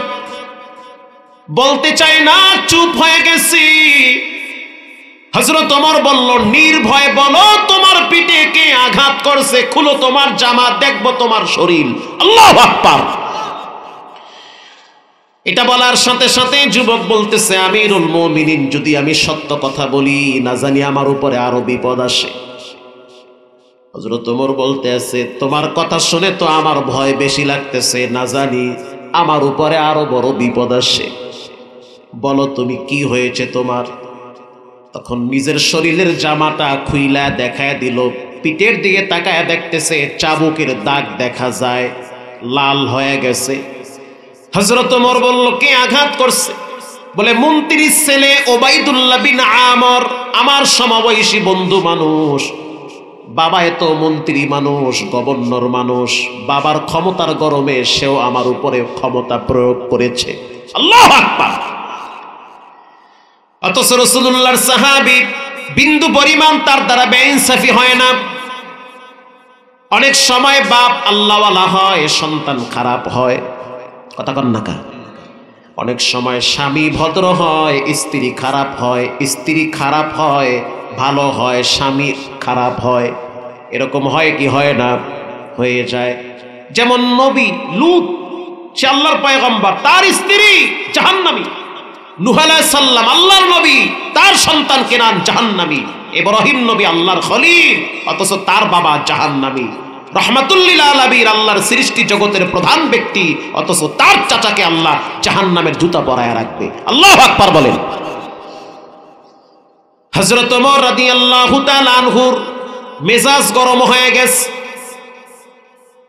বলতে চায় না, চুপ হয়ে গেছি। হযরত ওমর বলল, নির্ভয় বলো, তোমার পিঠে কে আঘাত করছে? খুলো তোমার জামা, দেখবো তোমার শরীর। আল্লাহু আকবার। এটা বলার সাথে সাথে যুবক বলতেছে, আমিরুল মুমিনিন, যদি আমি সত্য কথা বলি, না জানি আমার উপরে আরো বিপদ আসে। হযরত ওমর বলতে আছে, তোমার কথা শুনে তো আমার ভয় বেশি লাগতেছে, না জানি আমার উপরে আরো বড় বিপদ আসে। বলো তুমি কি হয়েছে তোমার? তখন নিজের শরীরের জামাটা খুইলা দেখায় দিল, পিঠের দিকে তাকায় দেখতেছে চাবুকের দাগ দেখা যায়, লাল হয়ে গেছে। হযরত ওমর বলল, কে আঘাত করছে? বলে, মন্ত্রীর ছেলে উবাইদুল্লাহ বিন আমর, আমার সমবয়সী বন্ধু মানুষ। বাবা এত মন্ত্রী মানুষ, গভর্নর মানুষ, বাবার ক্ষমতার গরমে সেও আমার উপরে ক্ষমতা প্রয়োগ করেছে। আল্লাহু আকবার। অথচ রাসূলুল্লাহর সাহাবী, বিন্দু পরিমাণ তার দ্বারা বেইনসাফি হয় না। অনেক সময় বাপ আল্লাহওয়ালা হয়, সন্তান খারাপ হয়, কথা কন না কা? অনেক সময় স্বামী ভদ্র হয়, স্ত্রী খারাপ হয়, স্ত্রী খারাপ হয়, ভালো হয়, স্বামী খারাপ হয়। এরকম হয় কি হয় না? হয়ে যায়। যেমন নবী লূত, সে আল্লাহর পয়গম্বর, তার স্ত্রী জাহান্নামী। নূহ আলাইহিস সালাম আল্লাহর নবী, তার সন্তান কেনান জাহান্নামী। ইব্রাহিম নবী আল্লাহর খলিল, অথচ তার বাবা জাহান্নামী। রাহমাতুল লিল আলামিন, আল্লাহর সৃষ্টি জগতের প্রধান ব্যক্তি, অথচ তার চাচাকে আল্লাহ জাহান্নামের জুতা পরায়া রাখবে। আল্লাহু আকবার বলেন। হযরত ওমর রাদিয়াল্লাহু তাআলা আনহুর মেজাজ গরম হয়ে গেছে।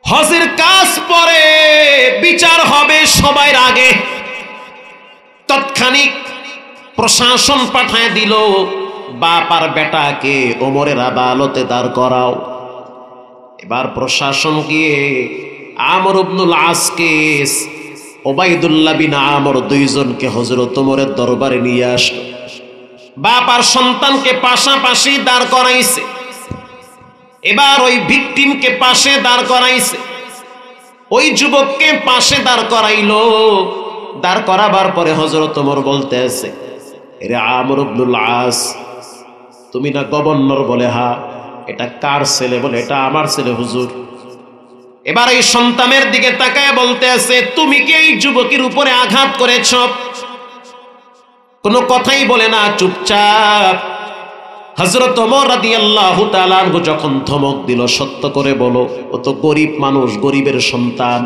হজের কাজ পরে বিচার হবে সবার আগে। তৎক্ষণিক প্রশাসন পাঠায় দিল, বাপ আর বেটাকে ওমরের আদালতে দাঁড় করাও। এবার প্রশাসন গিয়ে আমর ইবনুল আসকে, ওবাইদুল্লাহ বিন আমর, দুইজনকে হযরত ওমরের দরবারে নিয়ে আসলো। বাপ আর সন্তানকে পাশাপাশি দাঁড় করাইছে। এবার ওই ভিকটিমকে পাশে দাঁড় করাইছে, ওই যুবককে পাশে দাঁড় করাইলো। দাঁড় করাবার পরে হযরত ওমর বলতে আছে, এরে আমর ইবনুল আস, তুমি না গভর্নর? বলে হ্যাঁ। এটা কার ছেলে? বলে এটা আমার ছেলে হুজুর। এবার এই সন্তানের দিকে তাকায় বলতে আছে, তুমি কি এই যুবকের উপরে আঘাত করেছ? কোনো কথাই বলে না, চুপচাপ। হযরত ওমর রাদিয়াল্লাহু তাআলা আনহু যখন ধমক দিল, সত্য করে বলো, ও তো গরিব মানুষ, গরিবের সন্তান।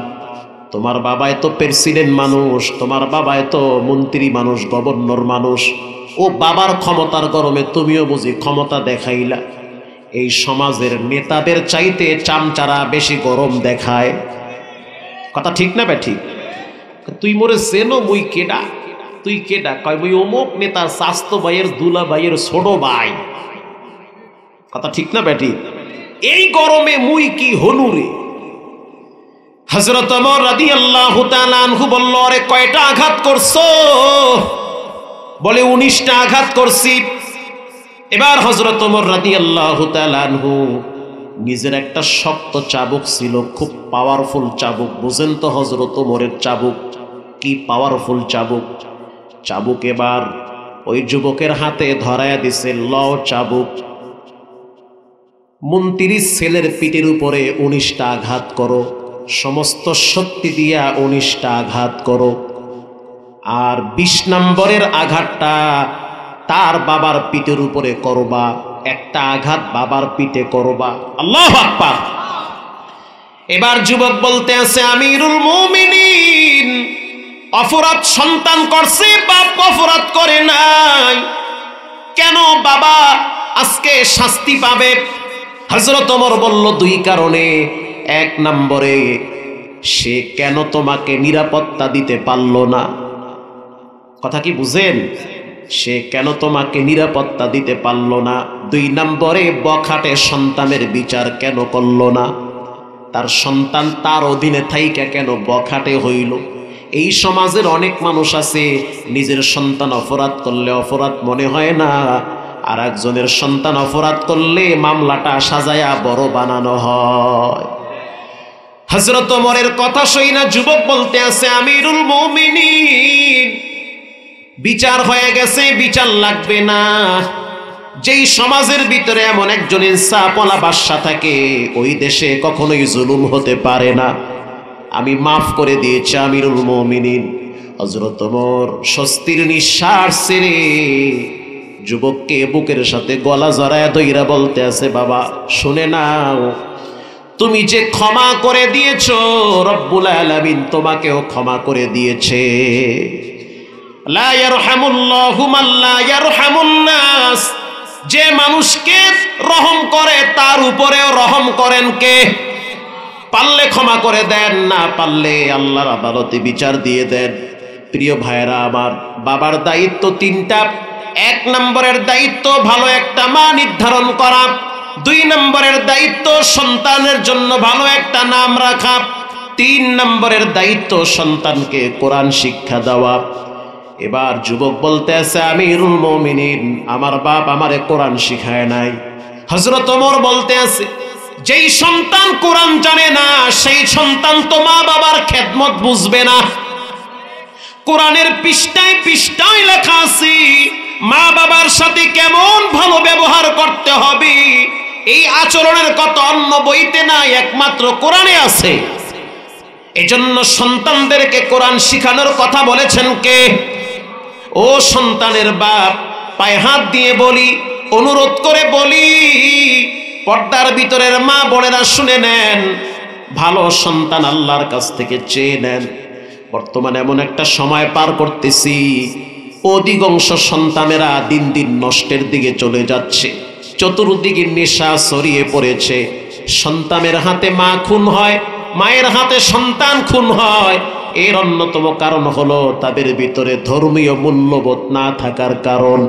তোমার বাবাই তো প্রেসিডেন্ট মানুষ, তোমার বাবাই তো মন্ত্রী মানুষ, গভর্নর মানুষ। ও বাবার ক্ষমতার গরমে তুমিও বুঝি ক্ষমতা দেখাইলা। এই সমাজের নেতাদের চাইতে চামচারা বেশি গরম দেখায়। কথা ঠিক না বে ঠিক? তুই মোরে চেনো? মুই কেডা? তুই কেডা? কয় মুই অমুক নেতার স্বাস্থ্য ভাইয়ের দুলা ভাইয়ের ছোট ভাই। কথা ঠিক না বেটি? এই গরমে মুই কি হনুরে? হযরত ওমর রাদিয়াল্লাহু তাআলা আনহু বলল, আরে কয়টা আঘাত করছো? বলে 19টা আঘাত করছি। এবার হযরত ওমর রাদিয়াল্লাহু তাআলা আনহু নিজের একটা শক্ত চাবুক ছিল, খুব পাওয়ারফুল চাবুক। বুঝেন তো হযরত ওমরের চাবুক কি পাওয়ারফুল চাবুক। চাবুক এবার ওই যুবকের হাতে ধরায়া দিছে, লও চাবুক। মন্ত্রীর ছেলের পিঠের উপরে 19টা আঘাত করো, সমস্ত শক্তি দিয়া 19টা আঘাত করো। আর 20 নম্বরের আঘাতটা তার বাবার পিঠের উপরে করবা, একটা আঘাত বাবার পিঠে করবা। আল্লাহু আকবার। এবার যুবক বলতে আছে, আমিরুল মুমিনিন, অপরাধ সন্তান করছে, বাপ অপরাধ করে নাই, কেন বাবা আজকে শাস্তি পাবে? হযরত ওমর বলল, 2 কারণে। 1 নম্বরে, সে কেন তোমাকে নিরাপত্তা দিতে পারলো না? কথা কি বুঝেন? সে কেন তোমাকে নিরাপত্তা দিতে পারলো না। 2 নম্বরে, বখাটে সন্তানের বিচার কেন করলো না? তার সন্তান তার অধীনে থাইকা কেন বখাটে হইল? এই সমাজের অনেক মানুষ আছে, নিজের সন্তান অপরাধ করলে অপরাধ মনে হয় না, আর একজনের সন্তান অপরাধ করলে মামলাটা সাজায়া বড় বানানো হয়। হযরত ওমরের কথা শুনে যুবক বলতে আছে, আমিরুল মুমিনিন, বিচার হয়ে গেছে, বিচার লাগবে না। যেই সমাজের ভিতরে এমন একজন ইনসাফওয়ালা বাদশা থাকে, ওই দেশে কখনোই জুলুম হতে পারে না। আমি মাফ করে দিয়েছি আমিরুল মুমিনিন। হযরত ওমর স্বস্তির নিঃশ্বাস ছেড়ে যুবককে বুকের সাথে গলা জড়ায় ধইরা বলতে আছে, বাবা শুনে নাও, তুমি যে ক্ষমা করে দিয়েছো, রব্বুল আলামিন তোমাকেও ক্ষমা করে দিয়েছে। লা ইয়ারহামুল্লাহু মান লা ইয়ারহামুন নাস, যে মানুষকে রহম করে তার উপরেও রহম করেন কে? পারলে ক্ষমা করে দেন, না পারলে আল্লাহর আদালতে বিচার দিয়ে দেন। প্রিয় ভাইরা আমার, বাবার দায়িত্ব 3টা। 1 নম্বরের দায়িত্ব ভালো একটা মা নির্ধারণ করা। 2 নম্বরের দায়িত্ব সন্তানের জন্য ভালো একটা নাম রাখা। 3 নম্বরের দায়িত্ব সন্তানকে কোরআন শিক্ষা দেওয়া। এবার যুবক বলতে আছে, আমিরুল মুমিনিন, আমার বাপ আমারে কোরআন শিখায় নাই। হযরত ওমর বলতে আছে, যেই সন্তান কোরআন জানে না, সেই সন্তান তো মা বাবার খেদমত বুঝবে না। কোরআনের পৃষ্ঠায় পৃষ্ঠায় লেখা আছে মা বাবার সাথে কেমন ভালো ব্যবহার করতে হবে। এই আচরণের কথা অন্য বইতে নাই, একমাত্র কোরআনে আছে। এজন্য সন্তানদেরকে কোরআন শিখানোর কথা বলেছেন কে? ও সন্তানের বাপ, পায়ে হাত দিয়ে বলি, অনুরোধ করে বলি, পর্দার ভিতরের মা বোনেরা শুনে নেন, ভালো সন্তান আল্লাহর কাছ থেকে চেয়ে নেন। বর্তমানে এমন একটা সময় পার করতেছি, অধিকাংশ সন্তানেরা দিন দিন নষ্টের দিকে চলে যাচ্ছে। চতুর্দিকে নেশা ছড়িয়ে পড়েছে। সন্তানের হাতে মা খুন হয়, মায়ের হাতে সন্তান খুন হয়। এর অন্যতম কারণ হলো তাদের ভিতরে ধর্মীয় মূল্যবোধ না থাকার কারণ।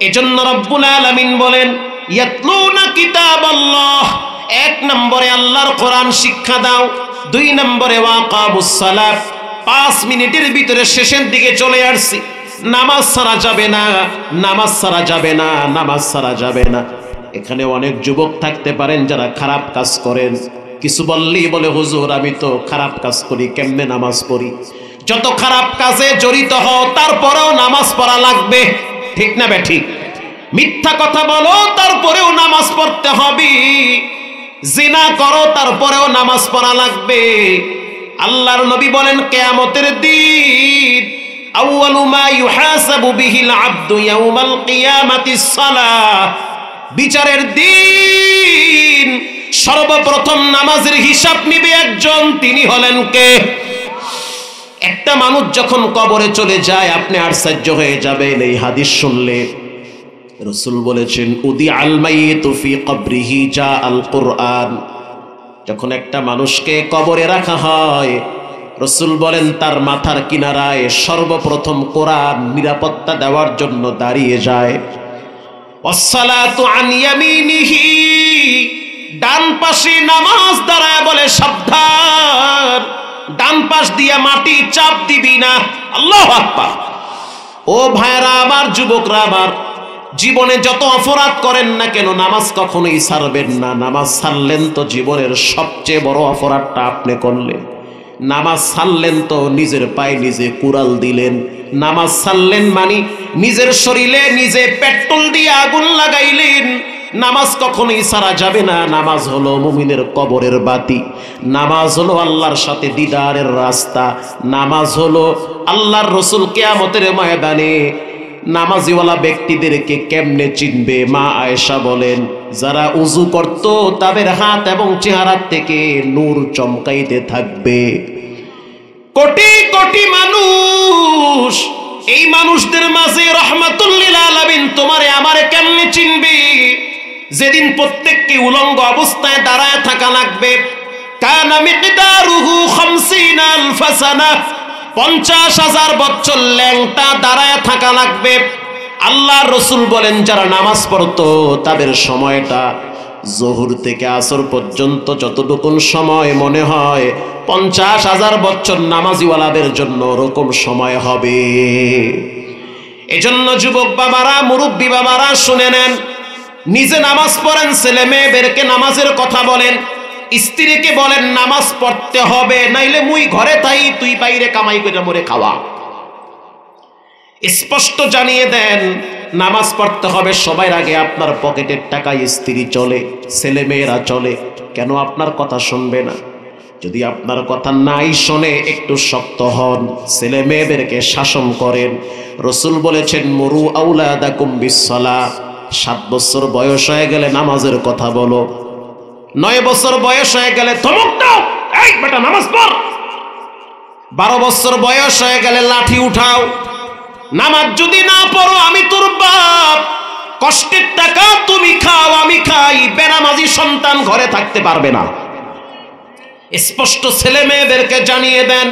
এজন্য রব্বুল আলামিন বলেন, ইয়াতলুনা কিতাবাল্লাহ, এক নম্বরে আল্লাহর কোরআন শিক্ষা দাও, দুই নম্বরে ওয়াকামুস সালাত। 5 মিনিটের ভিতরে শেষের দিকে চলে আসছি। নামাজ ছাড়া যাবে না, নামাজ ছাড়া যাবে না, নামাজ ছাড়া যাবে না। এখানে অনেক যুবক থাকতে পারেন যারা খারাপ কাজ করেন। কিছু বললেই বলে, হুজুর আমি তো খারাপ কাজ করি, কেমনে নামাজ পড়ি? যত খারাপ কাজে জড়িত হও তারপরেও নামাজ পড়া লাগবে, ঠিক না বেঠিক? মিথ্যা কথা বলো তারপরেও নামাজ পড়তে হবে, জিনা করো তারপরেও নামাজ পড়া লাগবে। আল্লাহর নবী বলেন, কিয়ামতের দিন আউয়ালু মা ইউহাসাবু বিহিল আবদু ইয়াউমাল কিয়ামাতিস সালাহ, বিচারের দিন সর্বপ্রথম নামাজের হিসাব নিবে একজন, তিনি হলেন কে? একটা মানুষ যখন কবরে চলে যায় আপনি আশ্চর্য হয়ে যাবেন এই হাদিস শুনলে। রাসূল বলেছেন, উদি আল মাইয়িতু ফি কবরিহি জা আল কুরআন। যখন একটা মানুষকে কবরে রাখা হয়, রাসূল বলেন তার মাথার কিনারায় সর্বপ্রথম কোরআন নিরাপত্তা দেওয়ার জন্য দাঁড়িয়ে যায়। ওয়াসসালাতু আন ইয়ামিনিহি, ডান পাশে নামাজ দাঁড়ায় বলে সাবধান, ডান পাশ দিয়ে মাটি চাপ দিবি না। আল্লাহু আকবার। ও ভাইরা আমার, যুবকরা আমার, জীবনে যত অপরাধ করেন না কেন নামাজ কখনোই ছাড়বেন না। নামাজ ছাড়লেন তো জীবনের সবচেয়ে বড় অপরাধটা আপনি করলেন। নামাজ ছাড়লেন তো নিজের পায়ে নিজে কুড়াল দিলেন। নামাজ ছাড়লেন মানে নিজের শরীরে নিজে পেট্রোল দিয়ে আগুন লাগাইলেন। নামাজ কখনোই ছাড়া যাবে না। নামাজ হলো মুমিনের কবরের বাতি, নামাজ হলো আল্লাহর সাথে দিদারের রাস্তা, নামাজ হলো আল্লাহর রাসূল কিয়ামতের ময়দানে নামাজিওয়ালা ব্যক্তিদেরকে কেমনে চিনবে? মা আয়েশা বলেন, যারা উযু করত তাদের হাত এবং চেহারা থেকে নূর চমকাইতে থাকবে। কোটি কোটি মানুষ, এই মানুষদের মাঝে রাহমাতুল লিল আলামিন তোমারে আমারে কেমনে চিনবে? যেদিন প্রত্যেককে উলঙ্গ অবস্থায় দাঁড়ায় থাকা লাগবে। কানা মিকদারুহু 50 আলফ সানা, 50,000 বছর ল্যাংটা দাঁড়ায় থাকা লাগবে। আল্লাহর রাসূল বলেন, যারা নামাজ পড়তো তাদের সময়টা জোহর থেকে আসর পর্যন্ত যতটুকু সময় মনে হয় 50,000 বছর নামাজিওয়ালাদের জন্য ওরকম সময় হবে। এজন্য যুবক বাবারা, মুরব্বী বাবারা শুনে নেন, নিজে নামাজ পড়েন, ছেলে মেয়েদেরকে নামাজের কথা বলেন, স্ত্রীকে বলেন নামাজ পড়তে হবে, নাইলে মুই ঘরে তাই তুই বাইরে কামাই করে মরে খাওয়া। স্পষ্ট জানিয়ে দেন নামাজ পড়তে হবে। সবার আগে আপনার পকেটের টাকায় স্ত্রী চলে, ছেলে মেয়েরা চলে, কেন আপনার কথা শুনবে না? যদি আপনার কথা নাই শোনে একটু শক্ত হন, ছেলে মেয়েদেরকে শাসন করেন। রাসূল বলেছেন, মুরু আওলাদাকুম বিসসালাহ, 7 বছর বয়স হয়ে গেলে নামাজের কথা বলো, 9 বছর বয়স হয়ে গেলে ধমক দাও, এই বেটা নামাজ পড়। 12 বছর বয়স হয়ে গেলে লাঠি উঠাও। নামাজ যদি না পড়ো আমি তোর বাপ, কষ্টের টাকা তুমি খাও আমি খাই, বেনামাজি সন্তান ঘরে থাকতে পারবে না। স্পষ্ট ছেলে মেয়েদেরকে জানিয়ে দেন।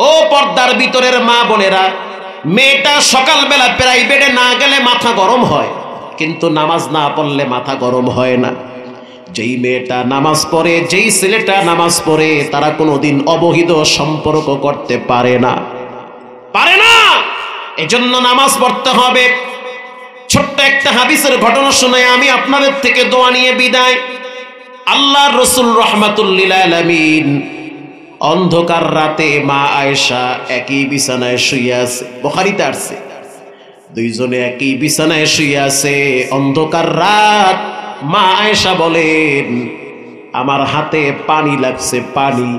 ও পর্দার ভিতরের মা বোনেরা, মেয়েটা সকালবেলা প্রাইভেটে না গেলে মাথা গরম হয়, কিন্তু নামাজ না পড়লে মাথা গরম হয় না। যেই মেয়েটা নামাজ পড়ে, যেই ছেলেটা নামাজ পড়ে, তারা কোনোদিন অবহিত সম্পর্ক করতে পারে না, পারে না। এজন্য নামাজ পড়তে হবে। ছোট্ট একটা হাদিসের ঘটনা শুনে আমি আপনাদের থেকে দোয়া নিয়ে বিদায়। আল্লাহর রাসূল রাহমাতুল লিল আলামিন অন্ধকার রাতে মা আয়েশা একই বিছানায় শুয়ে আছে, বুখারীতে আসছে, দুইজনে একই বিছানায় শুয়ে আছে। অন্ধকার রাত, মা আয়েশা বলেন, আমার হাতে পানি লাগছে, পানি।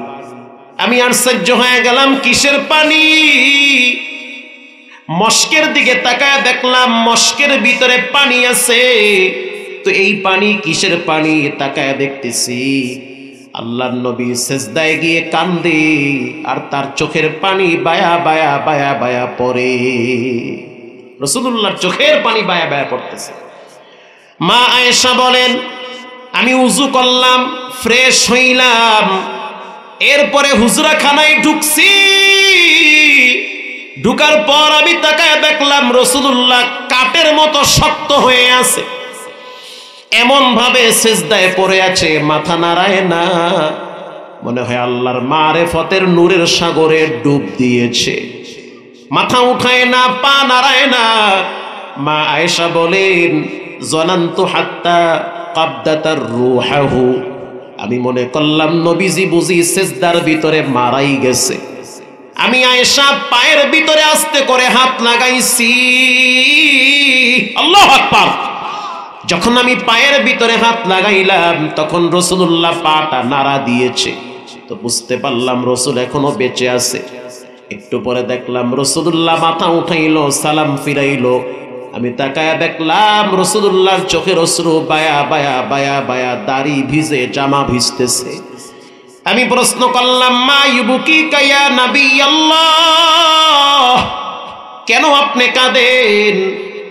আমি আশ্চর্য হয়ে গেলাম, কিসের পানি? মস্কের দিকে তাকায় দেখলাম মস্কের ভিতরে পানি আছে। তো এই পানি কিসের পানি তাকায় দেখতেছি আল্লাহর নবী সেজদায় গিয়ে কান্দে, আর তার চোখের পানি বায়া বায়া বায়া বায়া পড়ে। রাসূলুল্লাহর চোখের পানি বায়া বায়া পড়তেছে। মা আয়েশা বলেন, আমি উযু করলাম, ফ্রেশ হইলাম, এরপরে হুজরাখানায় ঢুকছি। ঢুকার পর আমি তাকায় দেখলাম রাসূলুল্লাহ কাঠের মতো শক্ত হয়ে আছে, এমন ভাবে সিজদায় পড়ে আছে, মাথা নাড়ায় না। মনে হয় আল্লাহর মারেফতের নূরের সাগরে ডুব দিয়েছে। মাথা উঠায় না, পা নাড়ায় না। মা আয়েশা বলেন, জনান্তু হাত্তা কাবদাতার রূহাহু, আমি মনে করলাম নবীজি বুঝি সিজদার ভিতরে মারাই গেছে। আমি আয়েশা পায়ের ভিতরে আস্তে করে হাত লাগাইছি। আল্লাহু আকবার। যখন আমি পায়ের ভিতরে হাত লাগাইলাম তখন রাসূলুল্লাহ পাটা নাড়া দিয়েছে। তো বুঝতে পারলাম রাসূল এখনো বেঁচে আছে। একটু পরে দেখলাম রাসূলুল্লাহ মাথা উঠাইলো, সালাম ফিরাইলো। আমি তাকায়া দেখলাম রাসূলুল্লাহর চোখের অশ্রু বায়া বায়া বায়া বায়া, দাড়ি ভিজে, জামা ভিজতেছে। আমি প্রশ্ন করলাম, মা ইউবুকিকা ইয়া নবী আল্লাহ, কেন আপনি কাঁদেন?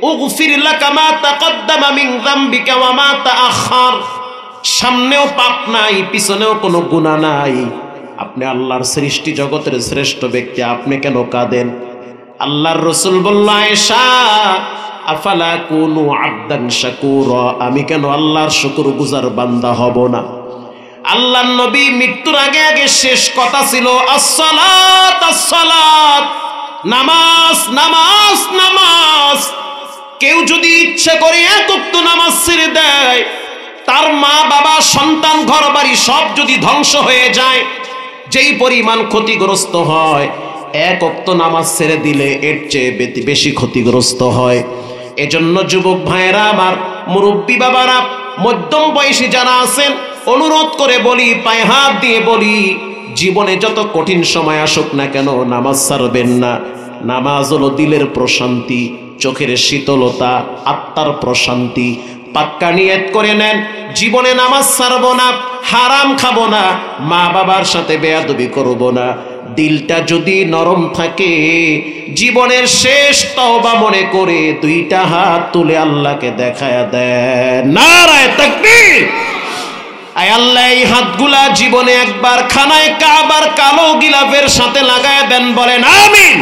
উগফির লাকা মা তাকদ্দামা মিন যামবিকা ওয়া মা তাআখার, সামনেও পাপ নাই, পিছনেও কোনো গুনাহ নাই, আপনি আল্লাহর সৃষ্টি জগতের শ্রেষ্ঠ ব্যক্তি, আপনি কেন কাঁদেন? আল্লাহর রাসূল বলল, আয়েশা আফালা কুনু আবদান শাকুরা, আমি কেন আল্লাহর শুকরগুজার বান্দা হব না? আল্লাহর নবী মৃত্যুর আগে আগে শেষ কথা ছিল আসসালাত আসসালাত, নামাজ নামাজ নামাজ। কেউ যদি ইচ্ছে করে এক ওয়াক্ত নামাজ ছেড়ে দেয়, তার মা বাবা সন্তান ঘর বাড়ি সব যদি ধ্বংস হয়ে যায়, যেই পরিমাণ ক্ষতিগ্রস্ত হয়, এক ওয়াক্ত নামাজ ছেড়ে দিলে এর চেয়ে বেশি ক্ষতিগ্রস্ত হয়। এজন্য যুবক ভাইয়েরা আমার, মুরব্বী বাবারা, মধ্যম বয়সী যারা আছেন, অনুরোধ করে বলি, পায়ে হাত দিয়ে বলি, জীবনে যত কঠিন সময় আসুক না কেন নামাজ ছাড়বেন না। নামাজ হলো দিলের প্রশান্তি, চোখের শীতলতা, আত্মার প্রশান্তি। পাক্কা নিয়ত করে নেন, জীবনে নামাজ ছাড়বো না, হারাম খাবো না, মা বাবার সাথে বেয়াদবি করব না। দিলটা যদি নরম থাকে, জীবনের শেষ তওবা মনে করে দুইটা হাত তুলে আল্লাহকে দেখায়া দেন, নারায়ে তাকবীর। আয় আল্লাহ, এই হাতগুলা জীবনে একবার খানায় কাবার কালো গিলাফের সাথে লাগায় দেন, বলেন আমিন।